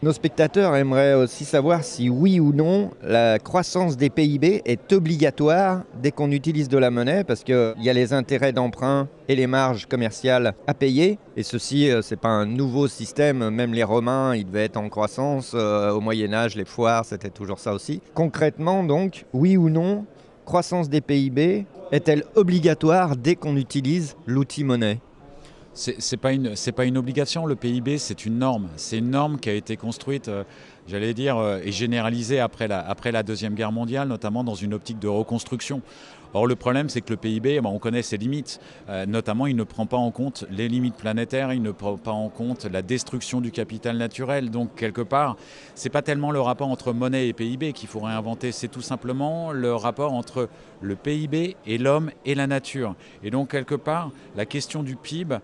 Nos spectateurs aimeraient aussi savoir si oui ou non la croissance des PIB est obligatoire dès qu'on utilise de la monnaie, parce qu'il y a les intérêts d'emprunt et les marges commerciales à payer. Et ceci, ce n'est pas un nouveau système. Même les Romains, ils devaient être en croissance. Au Moyen-Âge, les foires, c'était toujours ça aussi. Concrètement, donc, oui ou non, croissance des PIB est-elle obligatoire dès qu'on utilise l'outil monnaie ? C'est pas une obligation, le PIB, c'est une norme. C'est une norme qui a été construite, et généralisée après la Deuxième Guerre mondiale, notamment dans une optique de reconstruction. Or, le problème, c'est que le PIB, on connaît ses limites. Notamment, il ne prend pas en compte les limites planétaires, il ne prend pas en compte la destruction du capital naturel. Donc, quelque part, c'est pas tellement le rapport entre monnaie et PIB qu'il faut réinventer, c'est tout simplement le rapport entre le PIB et l'homme et la nature. Et donc, quelque part, la question du PIB,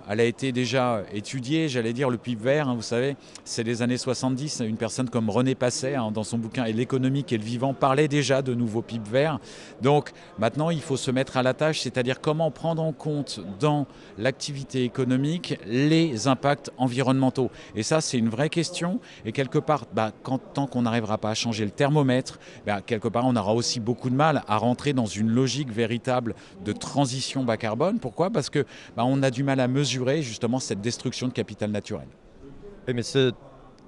elle a été déjà étudiée, j'allais dire le PIB vert, vous savez, c'est les années 70. Une personne comme René Passet, dans son bouquin Et l'économique et le vivant, parlait déjà de nouveaux PIB verts. Donc maintenant, il faut se mettre à la tâche, c'est-à-dire comment prendre en compte dans l'activité économique les impacts environnementaux. Et ça, c'est une vraie question. Et quelque part, tant qu'on n'arrivera pas à changer le thermomètre, quelque part, on aura aussi beaucoup de mal à rentrer dans une logique véritable de transition bas carbone. Pourquoi ? Parce que on a du mal à mesurer justement cette destruction de capital naturel. Oui, mais ce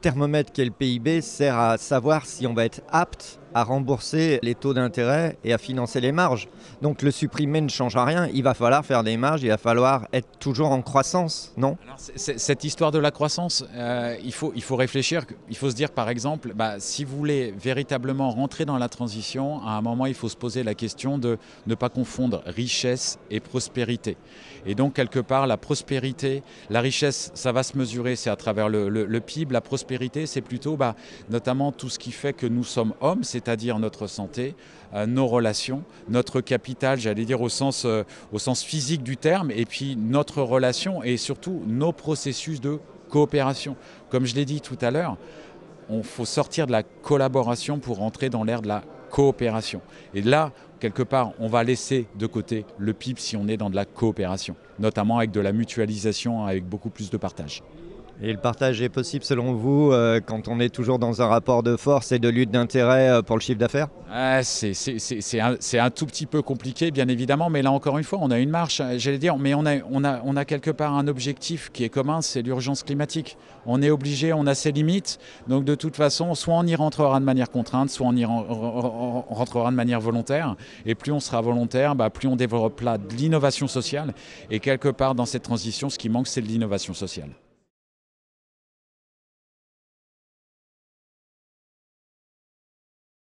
thermomètre qu'est le PIB sert à savoir si on va être apte à rembourser les taux d'intérêt et à financer les marges. Donc le supprimer ne changera rien, il va falloir faire des marges, il va falloir être toujours en croissance, non ? Alors, cette histoire de la croissance, il faut réfléchir, il faut se dire par exemple, si vous voulez véritablement rentrer dans la transition, à un moment il faut se poser la question de ne pas confondre richesse et prospérité. Et donc quelque part la prospérité, la richesse, ça va se mesurer, c'est à travers le PIB, la prospérité c'est plutôt notamment tout ce qui fait que nous sommes hommes, c'est-à-dire notre santé, nos relations, notre capital, j'allais dire au sens physique du terme, et puis notre relation et surtout nos processus de coopération. Comme je l'ai dit tout à l'heure, il faut sortir de la collaboration pour entrer dans l'ère de la coopération. Et là, quelque part, on va laisser de côté le PIB si on est dans de la coopération, notamment avec de la mutualisation, avec beaucoup plus de partage. Et le partage est possible selon vous quand on est toujours dans un rapport de force et de lutte d'intérêt pour le chiffre d'affaires ? C'est un tout petit peu compliqué, bien évidemment, mais là encore une fois, on a une marche, j'allais dire, mais on a quelque part un objectif qui est commun, c'est l'urgence climatique. On est obligé, on a ses limites, donc de toute façon, soit on y rentrera de manière contrainte, soit on y rentrera de manière volontaire, et plus on sera volontaire, plus on développera de l'innovation sociale, et quelque part dans cette transition, ce qui manque, c'est de l'innovation sociale.